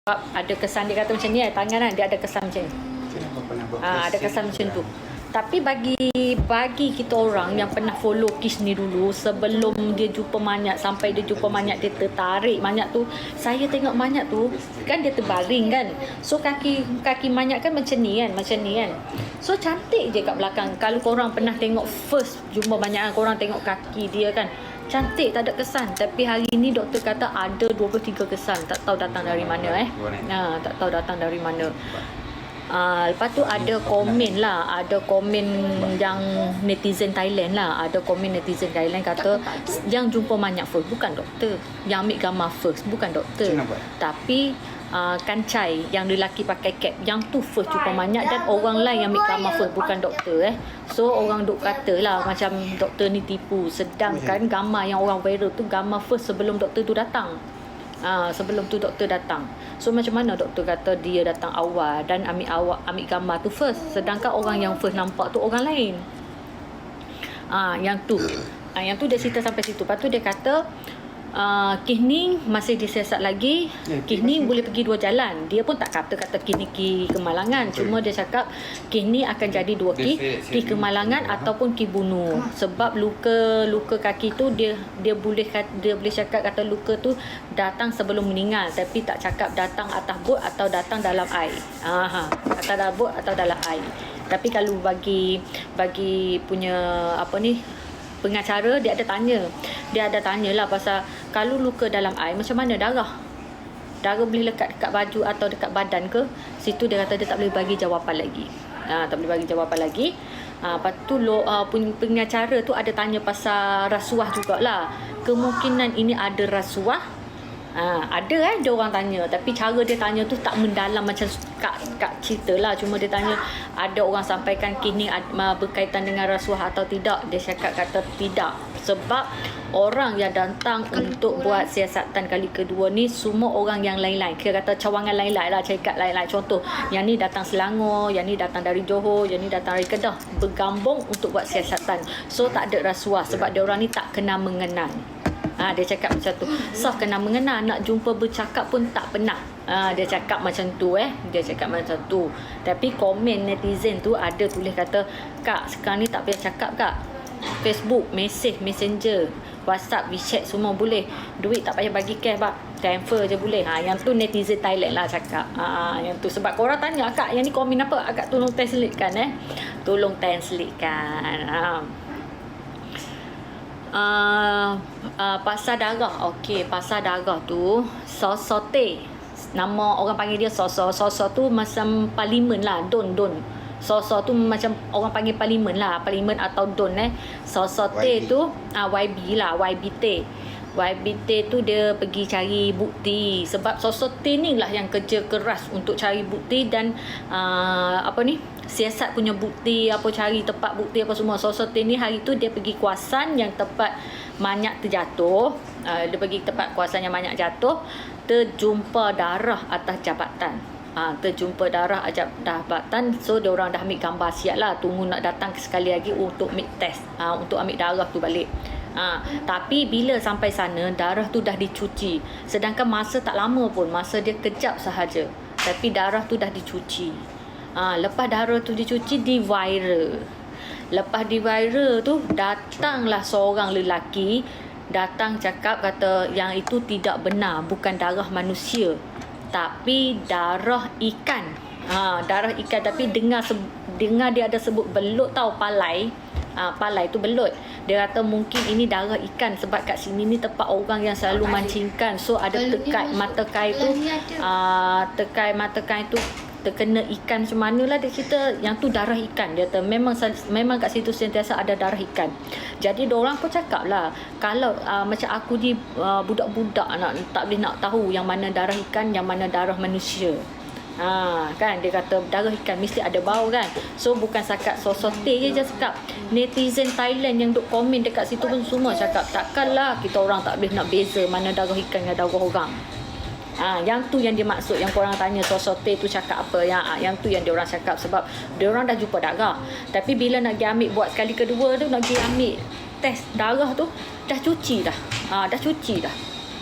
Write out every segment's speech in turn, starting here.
Ada kesan dia kata macam ni, tangan kan dia ada kesan macam ni. Ada kesan macam tu. Tapi bagi kita orang yang pernah follow Kish ni dulu, sebelum dia jumpa Manyak, sampai dia jumpa Manyak, dia tertarik Manyak tu. Saya tengok Manyak tu kan dia terbaring kan, so kaki Manyak kan macam ni kan, so cantik je kat belakang. Kalau korang pernah tengok first jumpa Manyak, korang tengok kaki dia kan cantik, tak ada kesan. Tapi hari ni doktor kata ada 23 kesan, tak tahu datang dari mana tak tahu datang dari mana. Lepas tu ada komen yang netizen Thailand kata yang jumpa Manyak first bukan doktor, yang ambil gambar first bukan doktor, tapi Kancai yang lelaki pakai cap yang tu first jumpa Manyak, dan orang lain yang ambil gambar first bukan doktor. So orang duk kata lah macam doktor ni tipu, sedangkan gambar yang orang viral tu gambar first sebelum doktor tu datang. So macam mana doktor kata dia datang awal dan ambil gambar tu first, sedangkan orang yang first nampak tu orang lain. Yang tu dia cerita sampai situ. Lepas tu dia kata Kish ni masih disiasat lagi. Kish ni boleh pergi dua jalan. Dia pun tak kata Kish ni Kish Kemalangan, cuma dia cakap Kish ni akan jadi dua Kish Kemalangan ataupun Kish bunuh. Sebab luka kaki tu dia boleh cakap kata luka tu datang sebelum meninggal, tapi tak cakap datang atas bot atau datang dalam air. Atas dalam bot atau dalam air. Tapi kalau bagi punya pengacara, dia ada tanya lah pasal kalau luka dalam air macam mana darah boleh lekat dekat baju atau dekat badan ke. Situ dia kata dia tak boleh bagi jawapan lagi. Lepas tu pengacara tu ada tanya pasal rasuah jugalah. Kemungkinan ini ada rasuah. Ada dia orang tanya, tapi cara dia tanya tu tak mendalam macam kak cerita lah. Cuma dia tanya ada orang sampaikan Kish ni berkaitan dengan rasuah atau tidak. Dia cakap kata tidak, sebab orang yang datang untuk buat siasatan kali kedua ni semua orang yang lain-lain. Kira kata cawangan lain-lain lah, cakap lain-lain. Contoh, yang ni datang Selangor, yang ni datang dari Johor, yang ni datang dari Kedah, bergabung untuk buat siasatan. So tak ada rasuah sebab dia orang ni tak kena mengenal. Dia cakap macam tu. Sah kena mengenal, nak jumpa bercakap pun tak pernah. Dia cakap macam tu Tapi komen netizen tu ada tulis kata, "Kak, sekarang ni tak payah cakap kak. Facebook, Messenger, WhatsApp, WeChat semua boleh. Duit tak payah bagi cash bak. Transfer je boleh." Yang tu netizen Thailand lah cakap. Yang tu sebab korang tanya, "Kak, yang ni komen apa?" Akak tolong translatekan Tolong translatekan. Pasal darah. Okey, pasal darah tu Sosote. Nama orang panggil dia Soso. Soso tu macam parlimen lah, Don. Soso tu macam orang panggil parlimen lah, parlimen atau Don. Sosote tu YB lah, YBT tu dia pergi cari bukti. Sebab Sosote ni lah yang kerja keras untuk cari bukti dan siasat punya bukti, cari tempat bukti apa semua. Sosote ni hari tu dia pergi kawasan yang tempat Manyak terjatuh. Dia pergi tempat kawasan yang Manyak jatuh, terjumpa darah atas jabatan. So dia orang dah ambil gambar siap lah, tunggu nak datang sekali lagi untuk make test, untuk ambil darah tu balik. Tapi bila sampai sana, darah tu dah dicuci. Sedangkan masa tak lama pun, masa dia kejap sahaja, tapi darah tu dah dicuci. Lepas darah tu dicuci, Lepas di viral tu, datanglah seorang lelaki, datang cakap kata yang itu tidak benar, bukan darah manusia tapi darah ikan. Darah ikan, tapi dengar dia ada sebut belut tau, palai. Palai tu belut. Dia kata mungkin ini darah ikan sebab kat sini ni tempat orang yang selalu mancingkan. So ada tekai mata kai tu terkena ikan macam mana lah, dia cerita yang tu darah ikan. Dia kata memang kat situ sentiasa ada darah ikan. Jadi diorang pun cakap lah, kalau macam aku ni budak-budak tak boleh nak tahu yang mana darah ikan, yang mana darah manusia. Kan dia kata darah ikan mesti ada bau kan. So bukan sakat Sosote je cakap, netizen Thailand yang duk komen dekat situ pun semua cakap takkanlah kita orang tak boleh nak beza mana darah ikan dengan darah orang. Yang tu yang dia maksud, yang korang tanya Sosote tu cakap apa, yang tu yang dia orang cakap. Sebab dia orang dah jumpa darah, tapi bila nak pergi ambil buat sekali kedua tu, nak pergi ambil test darah tu, dah cuci dah.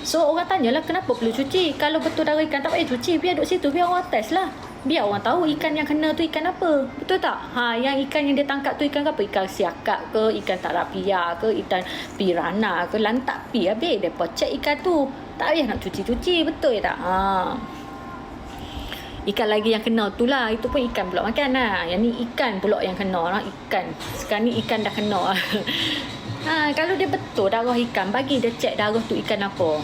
So orang tanyalah kenapa perlu cuci. Kalau betul darah ikan tak payah cuci, biar duduk situ, biar orang test lah. Biar orang tahu ikan yang kena tu ikan apa. Betul tak? Yang ikan yang dia tangkap tu ikan apa? Ikan siakap ke, ikan tarapia ke, ikan pirana ke, lantak pi. Habis depa check ikan tu. Tak payah nak cuci-cuci, betul tak? Ikan lagi yang kena tu lah. Itu pun ikan pula makan lah. Yang ni ikan pula yang kena lah. Ikan. Sekarang ni ikan dah kena. Kalau dia betul darah ikan, bagi dia check darah tu ikan apa.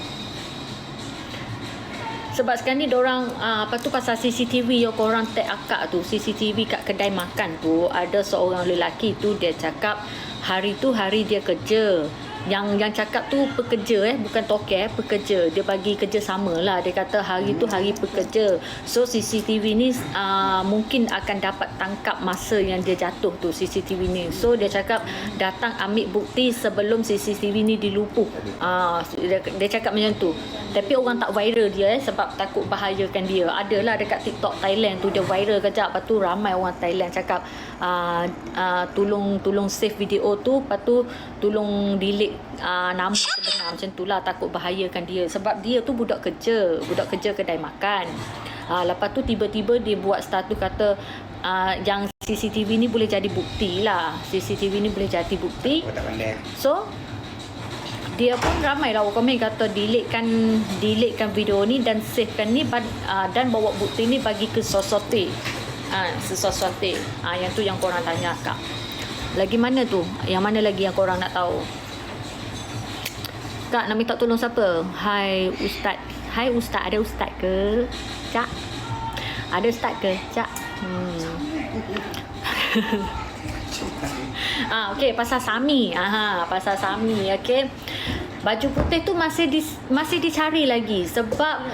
Sebab sekarang ni diorang apa tu pasal CCTV yang korang tag akak tu, CCTV kat kedai makan tu, ada seorang lelaki tu dia cakap hari tu hari dia kerja. Yang cakap tu pekerja bukan toke, pekerja. Dia bagi kerja sama lah. Dia kata hari tu hari pekerja. So CCTV ni mungkin akan dapat tangkap masa yang dia jatuh tu CCTV ni. So dia cakap datang ambil bukti sebelum CCTV ni dilupuh. Dia cakap macam tu. Tapi orang tak viral dia sebab takut bahayakan dia. Adalah dekat TikTok Thailand tu dia viral kejap. Lepas tu ramai orang Thailand cakap tolong save video tu, lepas tu tolong delete nama sebenar macam tu lah, takut bahayakan dia sebab dia tu budak kerja kedai makan. Lepas tu tiba-tiba dia buat status kata yang CCTV ni boleh jadi bukti lah, CCTV ni boleh jadi bukti. So dia pun ramai lah komen kata deletekan video ni dan savekan ni dan bawa bukti ni bagi ke Sesuatu. Yang tu yang korang tanya Kak. Lagi mana tu? Yang mana lagi yang korang nak tahu? Kak nak minta tolong siapa? Hai Ustaz, ada Ustaz ke? Cak? Ada Ustaz ke? Cak? Okey, pasal Sami. Pasal Sami, okey. Baju putih tu masih dicari lagi sebab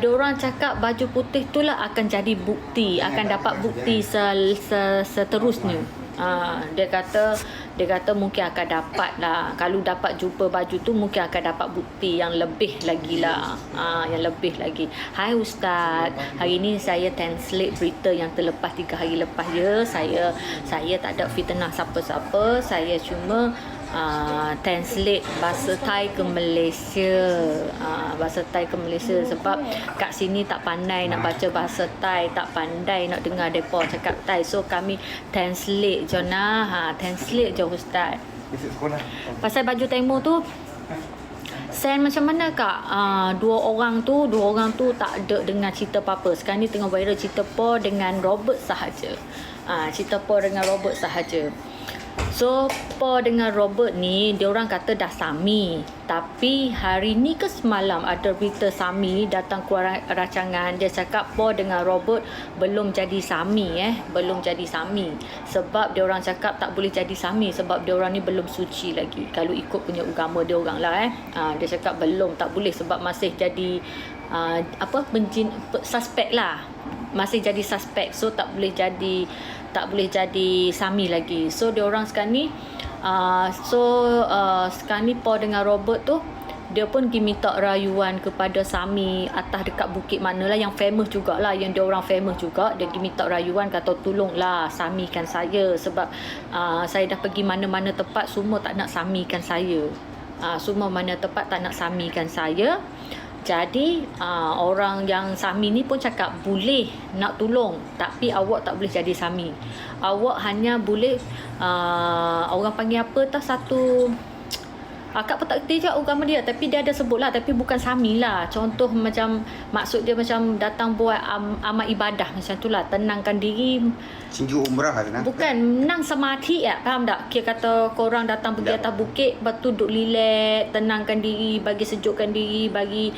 diorang cakap baju putih tu lah akan jadi bukti, akan dapat bukti seterusnya. Dia kata mungkin akan dapat lah, kalau dapat jumpa baju tu mungkin akan dapat bukti yang lebih lagi lah, yang lebih lagi. Hai Ustaz, hari ni saya translate berita yang terlepas 3 hari lepas je. Saya tak ada fitnah siapa-siapa, saya cuma translate bahasa Thai ke Malaysia. Bahasa Thai ke Malaysia sebab kat sini tak pandai nak baca bahasa Thai, tak pandai nak dengar depa cakap Thai. So kami translate je nah. Translate je Ustaz. Pasal baju temo tu send macam mana Kak? Dua orang tu tak ada dengar cerita apa-apa. Sekarang ni tengah viral cerita Po dengan Robert sahaja. Cerita Po dengan Robert sahaja. So Po dengan Robert ni diorang kata dah sami. Tapi hari ni ke semalam ada berita sami datang keluar rancangan. Dia cakap Po dengan Robert belum jadi sami belum jadi sami. Sebab diorang cakap tak boleh jadi sami sebab diorang ni belum suci lagi. Kalau ikut punya agama diorang lah dia cakap belum, tak boleh sebab masih jadi suspek lah. Masih jadi suspek. So tak boleh jadi sami lagi. So diorang sekarang ni sekarang ni Po dengan Robert tu dia pun pergi minta rayuan kepada sami atas dekat bukit manalah yang famous jugalah, yang diorang famous juga. Dia pergi minta rayuan kata tolonglah samikan saya sebab saya dah pergi mana-mana tempat semua tak nak samikan saya. Semua mana tempat tak nak samikan saya. Jadi orang yang sami ni pun cakap boleh nak tolong tapi awak tak boleh jadi sami. Awak hanya boleh orang panggil apa tah satu Akak pun tak kerti je agama dia, tapi dia ada sebut lah, tapi bukan sami lah. Contoh macam maksud dia macam datang buat amal ibadah macam tu lah, tenangkan diri. Sinju umrah lah. Bukan, menang samadhi ya, faham tak? Kira kata korang datang pergi atas bukit, lepas tu duduk relax, tenangkan diri, bagi sejukkan diri, bagi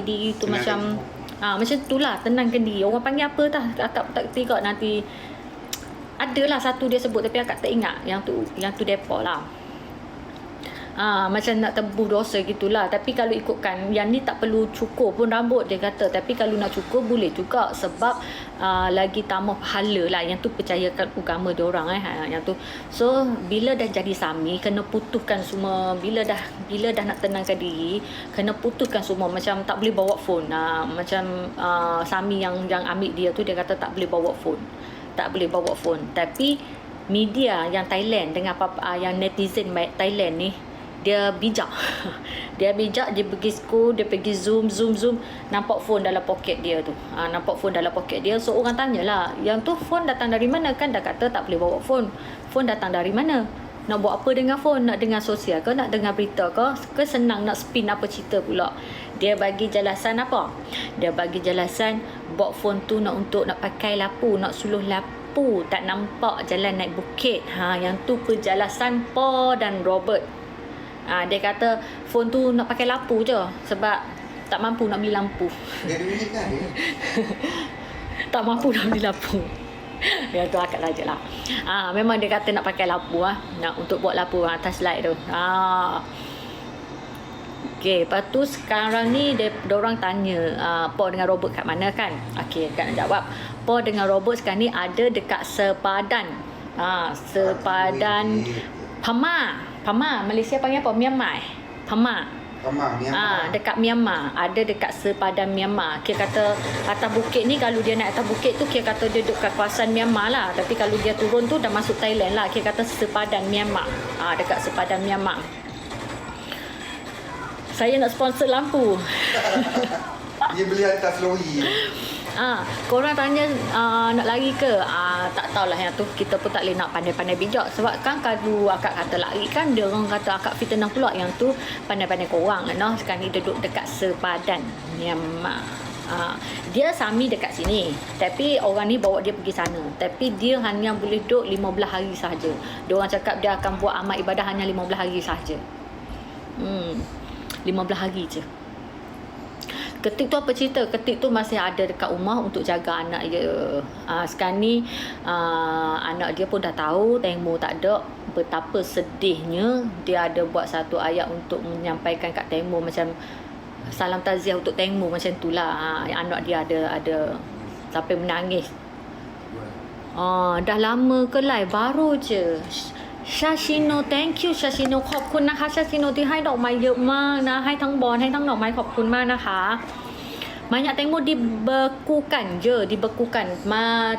diri tu macam macam tu lah, tenangkan diri. Orang panggil apa tah? Akak pun tak kerti kot, nanti adalah satu dia sebut tapi akak tak ingat. Yang tu depa lah. Macam nak tebus dosa gitulah. Tapi kalau ikutkan yang ni tak perlu cukur pun rambut dia kata, tapi kalau nak cukur boleh juga sebab lagi tambah pahala lah. Yang tu percayakan agama dia orang yang tu. So bila dah jadi sami kena putuskan semua. Bila dah nak tenangkan diri kena putuskan semua. Macam tak boleh bawa phone. Macam sami yang ambil dia tu dia kata tak boleh bawa phone. Tak boleh bawa phone. Tapi media yang Thailand dengan yang netizen Thailand ni, dia bijak. Dia bijak, dia pergi school, dia pergi zoom, nampak phone dalam poket dia tu. Nampak phone dalam poket dia. So orang tanyalah, yang tu phone datang dari mana? Kan dah kata tak boleh bawa phone. Phone datang dari mana? Nak buat apa dengan phone? Nak dengar sosial ke? Nak dengar berita ke? Ke senang nak spin apa cerita pula? Dia bagi jelasan apa? Dia bagi jelasan bawa phone tu untuk nak pakai lapu, nak suluh lapu, tak nampak jalan naik bukit. Yang tu penjelasan Paul dan Robert. Dia kata phone tu nak pakai lampu je sebab tak mampu nak beli lampu. Dia duit kan dia. Tak mampu nak beli lampu. Dia tu akak saja lah. Memang dia kata nak pakai lampu nak untuk buat lampu atas light tu. Okey, lepas tu sekarang ni diorang tanya Paul dengan Robert kat mana kan? Okey, Kak nak jawab. Paul dengan Robert sekarang ni ada dekat sepadan. Sepadan Pama, Malaysia panggil apa? Myanmar. Pama, Myanmar. Dekat Myanmar. Ada dekat sepadan Myanmar. Kira kata atas bukit ni, kalau dia naik atas bukit tu, kira kata dia duduk kat kawasan Myanmar lah. Tapi kalau dia turun tu dah masuk Thailand lah. Kira kata sepadan Myanmar. Dekat sepadan Myanmar. Saya nak sponsor lampu. Dia beli atas lori. Korang tanya nak lari ke? Tak tahulah yang tu. Kita pun tak boleh nak pandai-pandai bijak. Sebab kan kalau akak kata lari kan, dia orang kata akak fitnah pula. Yang tu pandai-pandai korang lah. Sekarang ni duduk dekat sepadan Myanmar. Dia sami dekat sini. Tapi orang ni bawa dia pergi sana. Tapi dia hanya boleh duduk 15 hari sahaja. Dia orang cakap dia akan buat amal ibadah hanya 15 hari sahaja. 15 hari je. Ketik tu apa cerita? Ketik tu masih ada dekat rumah untuk jaga anak dia. Sekarang ni anak dia pun dah tahu Teng Mo tak ada. Betapa sedihnya. Dia ada buat satu ayat untuk menyampaikan kat Teng Mo, macam salam takziah untuk Teng Mo, macam tu lah. Anak dia ada sampai menangis. Dah lama ke live? Baru je. Shashino, thank you Shashino ขอบคุณนะคะ Shashino ที่ให้ดอกไม้เยอะมากนะให้ทั้งบอลให้ทั้งดอกไม้ขอบคุณมากนะคะ banyak Teng Mo dibekukan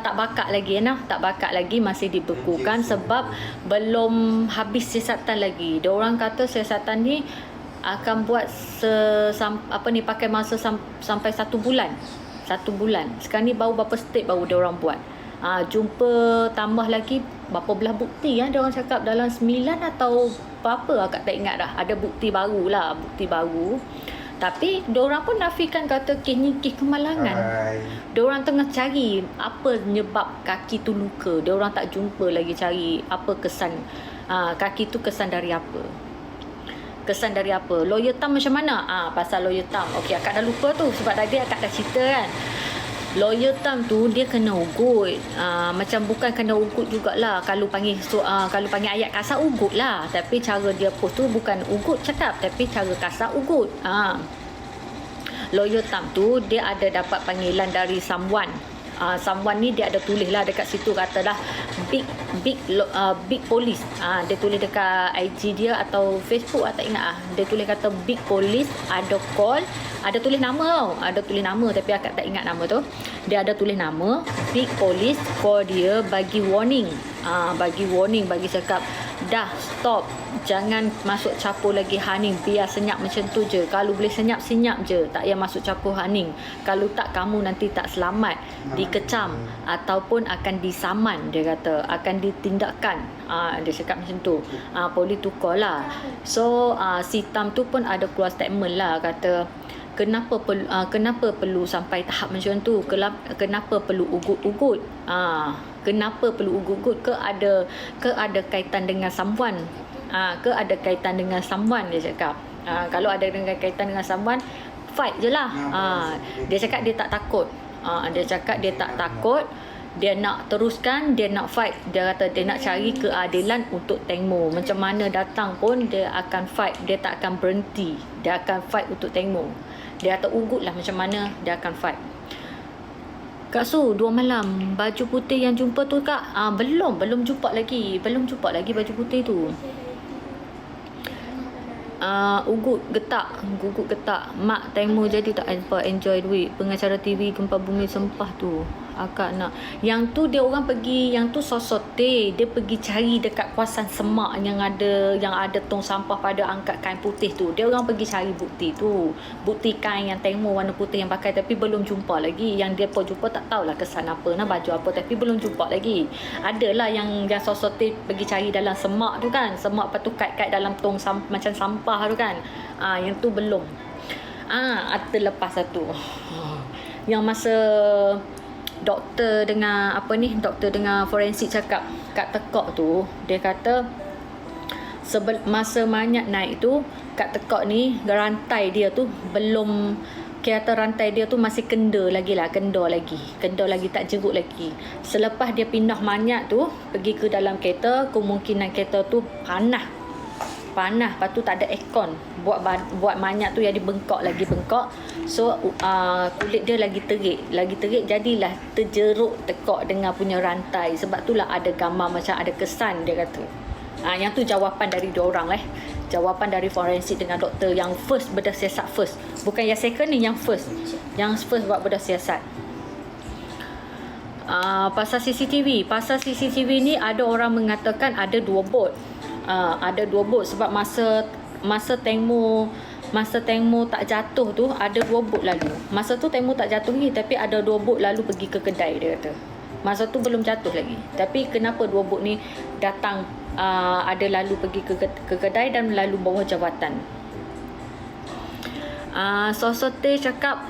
tak bakar lagi tak bakar lagi, masih dibekukan sebab belum habis siasatan lagi. Diorang kata siasatan ni akan buat pakai masa sampai 1 bulan. Sekarang ni baru berapa step baru diorang buat. Jumpa tambah lagi berapa belah bukti dia orang cakap dalam 9 atau berapa akak tak ingat dah. Ada bukti baru. Tapi diorang pun nafikan kata kes ni kes kemalangan. Diorang tengah cari apa penyebab kaki tu luka. Diorang tak jumpa lagi cari apa kesan kaki tu kesan dari apa. Lawyer Tam macam mana? Pasal Lawyer Tam. Okey, akak dah lupa tu sebab tadi akak dah cerita kan. Lawyer Tam tu dia kena ugut. Macam bukan kena ugut jugalah. Kalau panggil ayat kasar ugut lah. Tapi cara dia post tu bukan ugut cakap, tapi cara kasar ugut. Lawyer Tam tu dia ada dapat panggilan dari someone. Someone ni dia ada tulis lah dekat situ, kata dah big police. Dia tulis dekat IG dia atau Facebook tak ingat dia tulis kata big police, ada call, ada tulis nama tapi akak tak ingat nama tu. Dia ada tulis nama big police, call dia bagi warning. Bagi cakap dah stop, jangan masuk capur lagi Haning, biar senyap macam tu je. Kalau boleh senyap je, tak payah masuk capur Haning. Kalau tak, kamu nanti tak selamat, dikecam ataupun akan disaman. Dia kata akan ditindakkan. Dia cakap macam tu. Polis tukar lah. So si Tam tu pun ada keluar statement lah, kata kenapa perlu sampai tahap macam tu, kenapa perlu ugut-ugut, kenapa perlu ugut-ugut, ke ada kaitan dengan someone, dia cakap. Kalau ada dengan kaitan dengan someone, fight je lah. Dia cakap dia tak takut. Dia nak teruskan, dia nak fight. Dia kata dia nak cari keadilan untuk Teng Mo. Macam mana datang pun dia akan fight. Dia tak akan berhenti. Dia akan fight untuk Teng Mo. Dia kata ugut lah macam mana dia akan fight. Kak Su, 2 malam baju putih yang jumpa tu kak? Belum jumpa lagi baju putih tu. Gugut getak mak Teng Mo jadi tak enjoy duit pengacara TV gempa bumi sempah tu. Akak nak. Yang tu dia orang pergi, yang tu sosote, dia pergi cari dekat kawasan semak yang ada tong sampah pada angkat kain putih tu. Dia orang pergi cari bukti tu. Bukti kain yang tengmo warna putih yang pakai, tapi belum jumpa lagi. Yang dia pun jumpa tak tahulah kesan apa, nak baju apa, tapi belum jumpa lagi. Adalah yang sosote pergi cari dalam semak tu kan. Semak lepas tu kait-kait dalam tong macam sampah tu kan. Yang tu belum. Terlepas satu. Yang masa doktor dengan forensik cakap kat tekak tu, dia kata masa mayat naik tu kat tekak ni, rantai dia tu belum, kata rantai dia tu masih kenda lagi, tak jerut lagi. Selepas dia pindah mayat tu pergi ke dalam kereta, kemungkinan kereta tu panas, lepas tu tak ada aircon, buat mayat tu jadi bengkak. So kulit dia lagi terik, jadilah terjeruk tekak dengan punya rantai. Sebab itulah ada gambar macam ada kesan, dia kata. Yang tu jawapan dari diorang jawapan dari forensik dengan doktor yang first bedah siasat first, bukan yang second ni, yang first buat bedah siasat. Pasal CCTV ni ada orang mengatakan ada 2 bot. Sebab masa Tengmo tak jatuh tu ada 2 bot lalu. Masa tu Tengmo tak jatuh ni, tapi ada 2 bot lalu pergi ke kedai, dia kata. Masa tu belum jatuh lagi. Tapi kenapa 2 bot ni datang, ada lalu pergi ke kedai dan lalu bawah jawatan. Sosote cakap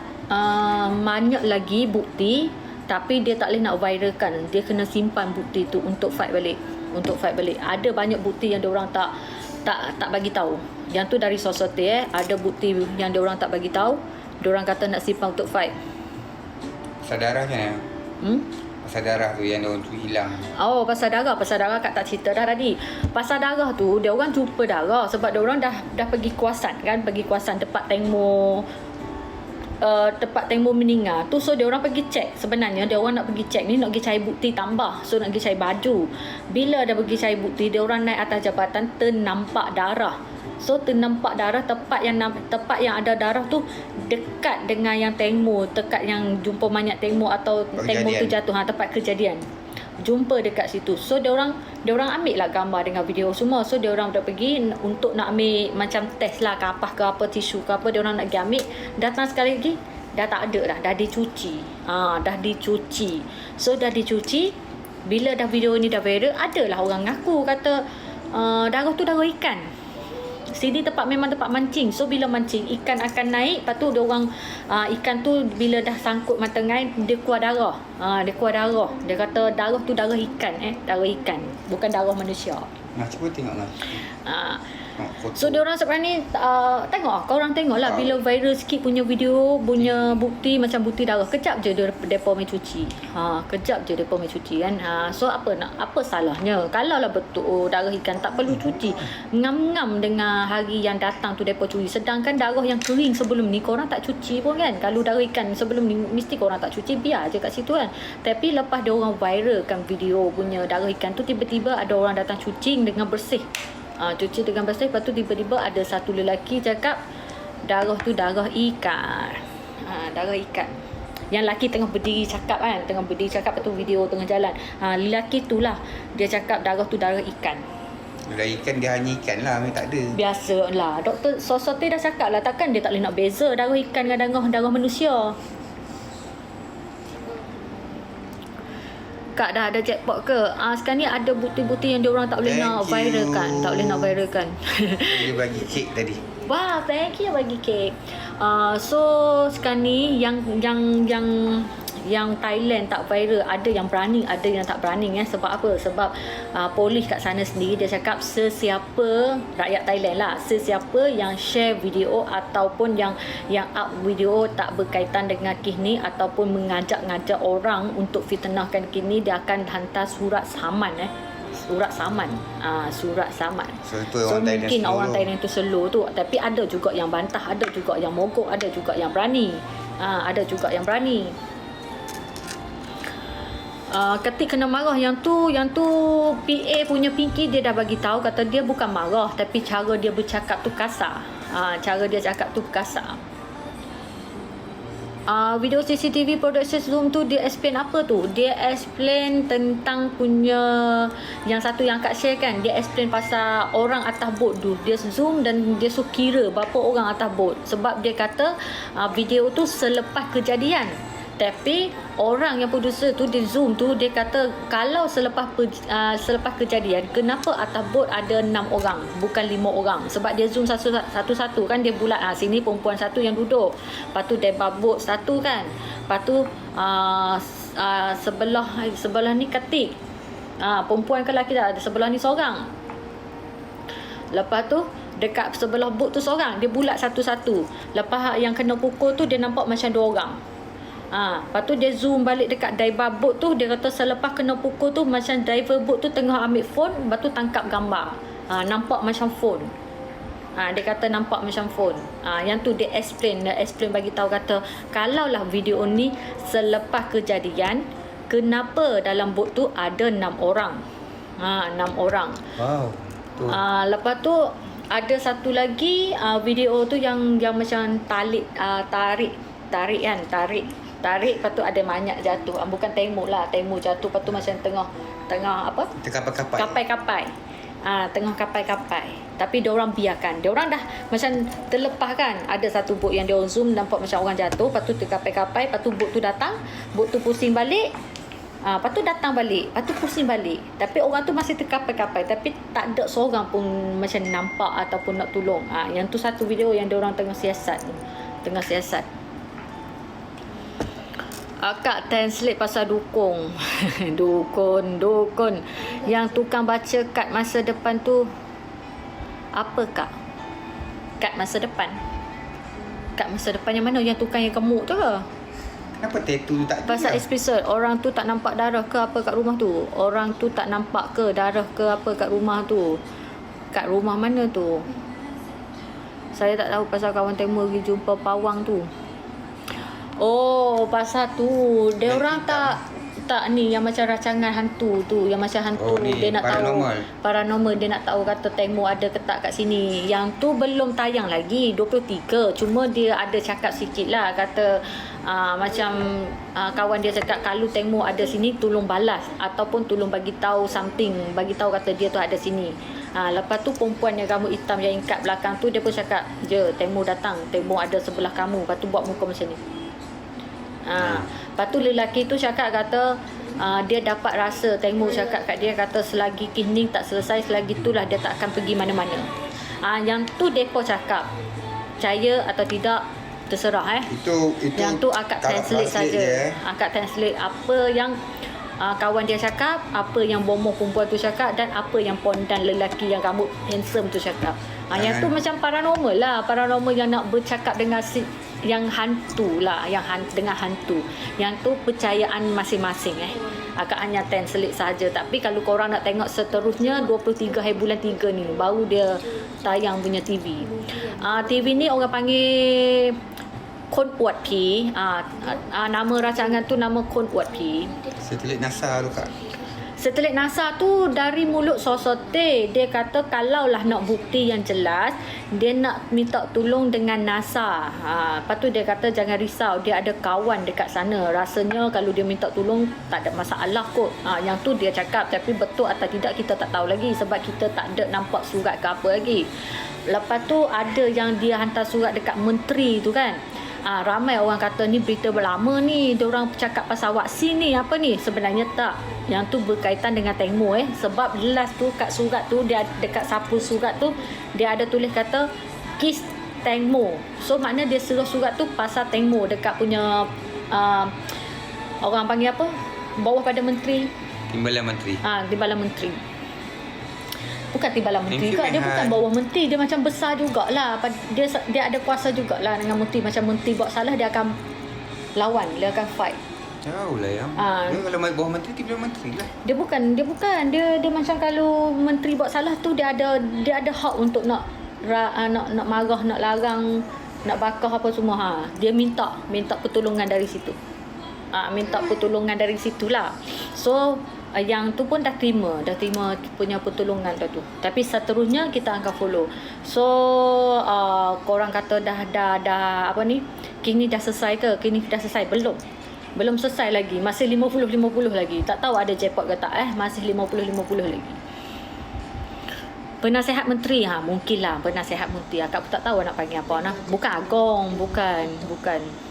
banyak lagi bukti, tapi dia tak boleh nak viralkan. Dia kena simpan bukti tu untuk fight balik. Ada banyak bukti yang diorang tak bagi tahu. Yang tu dari sosote ada bukti yang diorang tak bagi tahu. Diorang kata nak simpan untuk fight. Pasal darah macam mana? Pasal darah tu yang diorang tu hilang. Pasal darah Kak tak cerita dah tadi. Pasal darah tu dia orang jumpa darah sebab dia orang dah pergi kuasan tempat Tengmo meninggal tu. So dia orang pergi cek. Sebenarnya dia orang nak pergi cek ni, nak pergi cari bukti tambah. So nak pergi cari baju. Bila dah pergi cari bukti, dia orang naik atas jabatan, ternampak darah. So ternampak darah, tempat yang ada darah tu dekat dengan yang Tengmo, dekat yang jumpa mayat Tengmo atau Tengmo tu jatuh, tempat kejadian. Jumpa dekat situ. So dia orang ambil lah gambar dengan video semua. So dia orang dah pergi untuk nak ambil macam test lah, kapas ke apa, tisu ke apa, dia orang nak pergi ambil. Datang sekali lagi dah tak ada dah dicuci. So dah dicuci. Bila dah video ni dah viral, adalah orang ngaku kata darah tu darah ikan. Sini memang tempat mancing. So bila mancing, ikan akan naik. Lepas tu dia orang ikan tu bila dah sangkut mata ngain, dia keluar darah. Dia kata darah tu darah ikan, darah ikan, bukan darah manusia. Cuba tengoklah. So dia orang sebenarnya ni korang tengoklah bila viral sikit punya video, punya bukti macam bukti darah, kejap je depa main cuci. Kan. So apa salahnya? Kalaulah betul darah ikan tak perlu cuci. Ngam-ngam dengan hari yang datang tu depa cuci. Sedangkan darah yang kering sebelum ni korang tak cuci pun kan. Kalau darah ikan sebelum ni mesti korang tak cuci, biar je kat situ kan. Tapi lepas dia orang viralkan video punya darah ikan tu, tiba-tiba ada orang datang cuci dengan bersih. Lepas tu tiba-tiba ada satu lelaki cakap darah tu darah ikan. Darah ikan. Yang lelaki tengah berdiri cakap kan, lepas tu video tengah jalan. Lelaki tu lah dia cakap darah tu darah ikan. Darah ikan dia hanya ikan lah, memang tak ada. Biasalah. Doktor Sosote dah cakap lah, takkan dia tak boleh nak beza darah ikan dengan darah manusia. Kak dah ada jackpot ke? Sekarang ni ada bukti-bukti yang diorang tak boleh nak viralkan. Dia bagi kek tadi. Wah, thank you bagi kek. So sekarang ni yang Thailand tak viral, ada yang berani, ada yang tak berani sebab apa? Sebab polis kat sana sendiri dia cakap sesiapa rakyat Thailand lah, sesiapa yang share video ataupun yang up video tak berkaitan dengan kes ni ataupun mengajak-ngajak orang untuk fitnahkan kes ni, dia akan hantar surat saman. Surat saman. So mungkin orang Thailand tu slow tu, tapi ada juga yang bantah, ada juga yang mogok, ada juga yang berani. Ketik kena marah yang tu PA punya Pinky dia dah bagi tahu, kata dia bukan marah tapi cara dia bercakap tu kasar. Video CCTV production Zoom tu dia explain apa tu? Dia explain tentang punya yang satu yang Kak share kan. Dia explain pasal orang atas bot tu. Dia zoom dan dia kira berapa orang atas bot. Sebab dia kata video tu selepas kejadian. Tapi orang yang producer tu dia zoom tu dia kata kalau selepas kejadian kenapa atas bot ada 6 orang bukan 5 orang, sebab dia zoom satu-satu kan, dia bulat sini perempuan satu yang duduk, lepas tu depa bot satu kan, lepas tu sebelah ni ketik perempuan ke lelaki dah, sebelah ni seorang, lepas tu dekat sebelah bot tu seorang, dia bulat satu-satu, lepas yang kena pukul tu dia nampak macam 2 orang. Lepas tu dia zoom balik dekat driver boat tu, dia kata selepas kena pukul tu macam driver boat tu tengah ambil phone, lepas tu tangkap gambar. Nampak macam phone. Dia kata nampak macam phone. Yang tu dia explain bagi tahu kata kalaulah video ni selepas kejadian, kenapa dalam boat tu ada 6 orang. 6 orang. Wow. Lepas tu ada satu lagi video tu yang macam tarik tarik, lepas tu ada banyak jatuh. Bukan tembok lah, tembok jatuh, lepas tu macam tengah apa? Kapai-kapai. Tengah kapai-kapai. Tapi diorang biarkan. Diorang dah macam terlepas kan. Ada satu bot yang diorang zoom nampak macam orang jatuh, lepas tu terkapai-kapai, lepas tu bot tu datang, bot tu pusing balik. Lepas tu datang balik, lepas tu pusing balik. Tapi orang tu masih terkapai-kapai, tapi tak ada seorang pun macam nampak ataupun nak tolong. Yang tu satu video yang diorang tengah siasat. Kak translate pasal dukun. Dukun. Yang tukang baca kad masa depan tu apa Kak? Kad masa depan? Kad masa depan yang mana? Yang tukang yang gemuk tu ke? Kenapa tattoo tu tak ada? Pasal episod orang tu tak nampak darah ke apa kat rumah tu? Orang tu tak nampak ke darah ke apa kat rumah tu? Kat rumah mana tu? Saya tak tahu pasal kawan Timur pergi jumpa pawang tu. Oh, pasal tu. Dia orang tak ni yang macam rancangan hantu tu, yang macam hantu dia nak paranormal, dia nak tahu kata Temu ada ke tak kat sini. Yang tu belum tayang lagi 23. Cuma dia ada cakap sikit lah, kata macam kawan dia cakap kalau Temu ada sini tolong balas ataupun tolong bagi tahu something, bagi tahu kata dia tu ada sini. Lepas tu perempuan yang rambut hitam yang ikat belakang tu dia pun cakap, "Je, Temu datang, Temu ada sebelah kamu." Lepas tu buat muka macam ni. Lepas tu lelaki tu cakap kata dia dapat rasa, Temu cakap kat dia kata selagi kini tak selesai, selagi itulah dia tak akan pergi mana-mana. Yang tu depa cakap, percaya atau tidak terserah Itu yang tu akak translate saja. Akak translate apa yang kawan dia cakap, apa yang bomoh perempuan tu cakap, dan apa yang pondan lelaki yang rambut handsome tu cakap. Yang tu macam paranormal lah, paranormal yang nak bercakap dengan yang hantu lah, dengan hantu. Yang tu percayaan masing-masing Akak hanya translate saja. Tapi kalau korang nak tengok seterusnya 23 hari bulan 3 ni baru dia tayang punya TV. TV ni orang panggil Kon Uat P. Nama rancangan tu nama Kon Uat P. Satelit NASA tu Kak. Satelit NASA tu dari mulut Sosote, dia kata kalaulah nak bukti yang jelas, dia nak minta tolong dengan NASA. Lepas tu dia kata jangan risau, dia ada kawan dekat sana. Rasanya kalau dia minta tolong tak ada masalah kot. Yang tu dia cakap, tapi betul atau tidak kita tak tahu lagi sebab kita tak ada nampak surat ke apa lagi. Lepas tu ada yang dia hantar surat dekat menteri tu kan. Ramai orang kata ni berita berlama ni, diorang cakap pasal vaksin ni apa ni. Sebenarnya tak, yang tu berkaitan dengan Temu sebab last tu kat surat tu, dia dekat sapu surat tu dia ada tulis kata Kiss Temu. So makna dia suruh surat tu pasal Temu dekat punya orang panggil apa, bawah pada menteri, Timbalan Menteri. Timbalan Menteri. Bukan Timbalan Menteri Kak, dia bukan bawah menteri, dia macam besar jugalah. Dia ada kuasa jugalah dengan menteri. Macam menteri buat salah dia akan lawan, dia akan fight. Jauh lah yang. Dia kalau bawah menteri, Timbalan Menteri lah. Dia macam kalau menteri buat salah tu dia ada hak untuk nak marah, nak larang, nak bakar apa semua. Dia minta pertolongan dari situ. Minta pertolongan dari situlah. So yang tu pun dah terima punya pertolongan tu. Tapi seterusnya kita akan follow. So korang kata dah apa ni, Kini dah selesai ke? Kini dah selesai? Belum selesai lagi. Masih 50-50 lagi. Tak tahu ada jackpot ke tak Masih 50-50 lagi. Penasihat menteri, mungkinlah penasihat menteri. Akak pun tak tahu nak panggil apa nah. Bukan agong, bukan.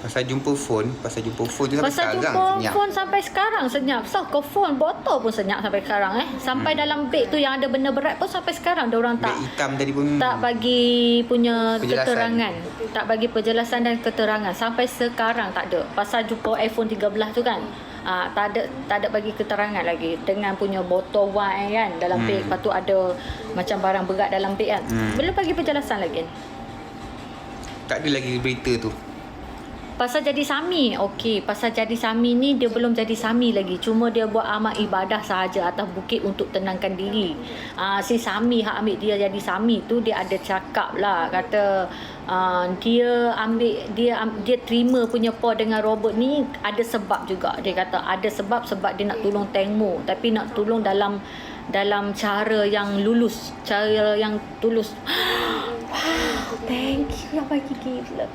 Pasal jumpa phone tu sampai Pasal sekarang jumpa senyap. phone sampai sekarang senyap. So, ke phone botol pun senyap sampai sekarang Sampai dalam beg tu yang ada benda berat pun sampai sekarang dia orang tak Beg hitam tadi pun tak bagi punya Penjelasan. keterangan. Tak bagi penjelasan dan keterangan. Sampai sekarang tak ada. Pasal jumpa iPhone 13 tu kan. Tak ada bagi keterangan lagi dengan punya botol wine kan dalam beg. Lepas tu ada macam barang berat dalam beg kan. Belum bagi penjelasan lagi. tak ada lagi berita tu. Pasal jadi sami. Okey, pasal jadi sami ni dia belum jadi sami lagi. Cuma dia buat amal ibadah sahaja atas bukit untuk tenangkan diri. Si sami hak ambil dia jadi sami tu dia ada cakap lah, kata dia terima punya Paul dengan Robert ni ada sebab juga. Dia kata ada sebab dia nak tolong Teng Mo, tapi nak tolong dalam cara yang lulus, cara yang tulus. Thank you yang bagi gift love.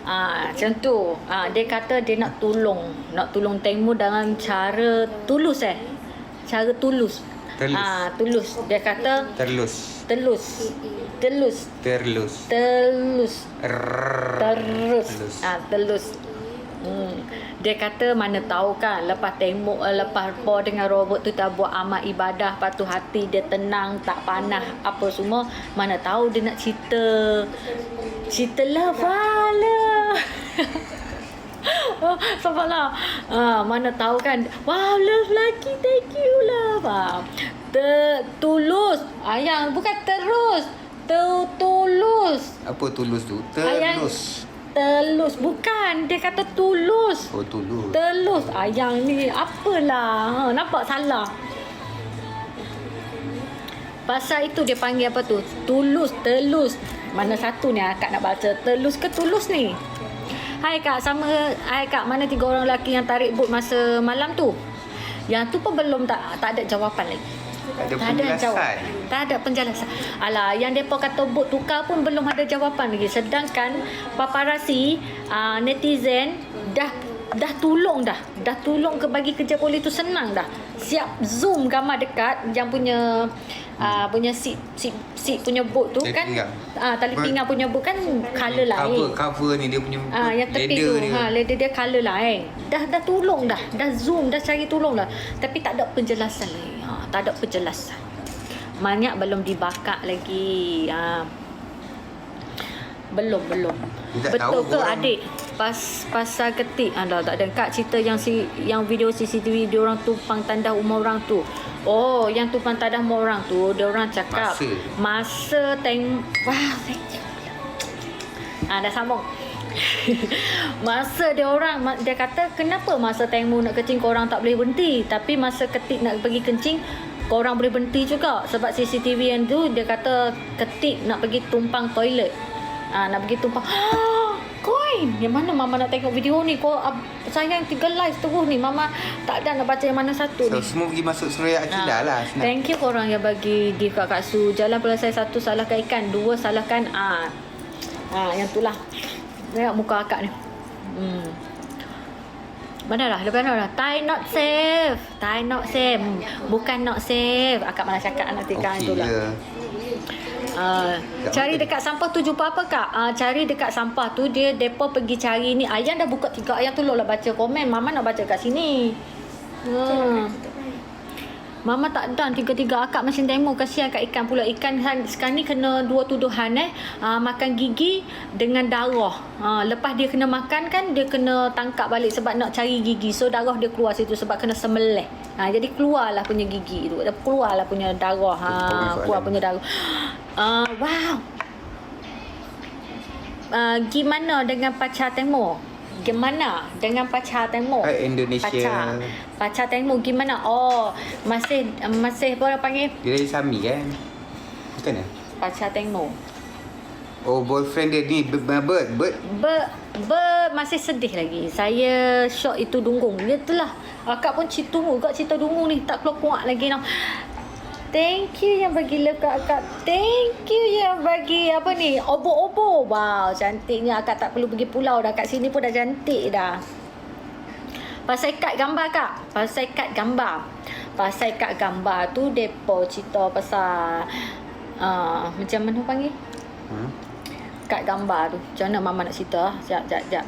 Macam tu. Dia kata dia nak tolong Teng Mo dalam cara tulus cara tulus. Tulus. Dia kata telus. Telus. Dia kata mana tahu kan lepas Paul dengan Robert tu dah buat amal ibadah, lepas tu hati dia tenang, tak panas apa semua, mana tahu dia nak cerita love lah. Sabarlah. Mana tahu kan, wow, love lagi, thank you love. Tulus. Ayang bukan terus. Tulus. Apa tulus tu? Telus. Bukan. Dia kata tulus. Oh, tulus. Telus. Ayang ni apalah. Nampak salah. Pasal itu dia panggil apa tu? Telus. Mana satu ni akak nak baca? Telus ke tulus ni? Hai kak, mana 3 orang lelaki yang tarik bot masa malam tu? Yang tu pun belum tak ada jawapan lagi. Tak ada penjelasan. Alah, yang depa kata bot tukar pun belum ada jawapan lagi. Sedangkan paparazzi, netizen dah tolong ke bagi kerja polis tu senang dah. Siap zoom gambar dekat yang punya seat punya bot tu kan. Tali pinggang punya bot kan color lain. Cover ni dia punya yang tepi tu leather dia color lain. Dah tolong dah zoom, dah cari tolong dah. Tapi tak ada penjelasan lagi. Tak ada penjelasan. Banyak belum dibakar lagi. Belum. Betul ke adik? Pasal ketik. Tak ada kak cerita yang video CCTV dia orang tumpang tandas rumah orang tu. Oh, yang tumpang tandas rumah orang tu, dia orang cakap masa wah, thank you. Dah sambung. Masa dia kata kenapa masa Teng Mo nak kencing korang tak boleh berhenti, tapi masa ketik nak pergi kencing korang boleh berhenti juga. Sebab CCTV yang tu dia kata ketik nak pergi tumpang toilet. Nak pergi tumpang. Koin. Yang mana mama nak tengok video ni? Kau sayang 3 live terus ni. Mama tak ada nak baca yang mana satu ni. Semua pergi masuk Suraya Akilah lah. Thank you korang yang bagi gift kat Kak Su. Jalan pelasai 1 salahkan ikan, 2 salahkan yang tu lah. Tengok muka akak ni. Mana dah? Thai not safe. Bukan not safe. Akak malah cakap nanti kan tu lah. Cari dekat sampah tu jumpa apa kak? Cari dekat sampah tu depa pergi cari ni. Ayang dah buka 3 ayang, tolonglah baca komen. Mama nak baca kat sini. Mama tak dan 3 akak macam demo. Kasihan kat ikan pula. Ikan sekarang ni kena 2 tuduhan makan gigi dengan darah. Lepas dia kena makan kan, dia kena tangkap balik sebab nak cari gigi. So darah dia keluar situ sebab kena sembelih. Jadi keluarlah punya gigi tu. Keluarlah punya darah. Keluar punya darah. Wow. Gimana dengan pacar Teng Mo? Gimana dengan pacar Teng Mo? Indonesia. Pacar Teng Mo gimana? Oh, masih apa orang panggil? Dia dari Sami kan? Bukan ya? Pacar Teng Mo. Oh, boyfriend dia ni Bird masih sedih lagi. Saya shock itu Dunggung. Dia itulah. Akak pun tunggu kat cerita Dunggung ni tak keluar lagi. Thank you yang bagi love kat akak. Thank you yang bagi apa ni? Obo-obo. Wow, cantiknya. Akak tak perlu pergi pulau dah. Kat sini pun dah cantik dah. Pasal kad gambar kak. Pasal kad gambar. Pasal kad gambar tu depa cerita pasal macam mana panggil? Kad gambar tu. Macam mana mama nak cerita? Sekejap.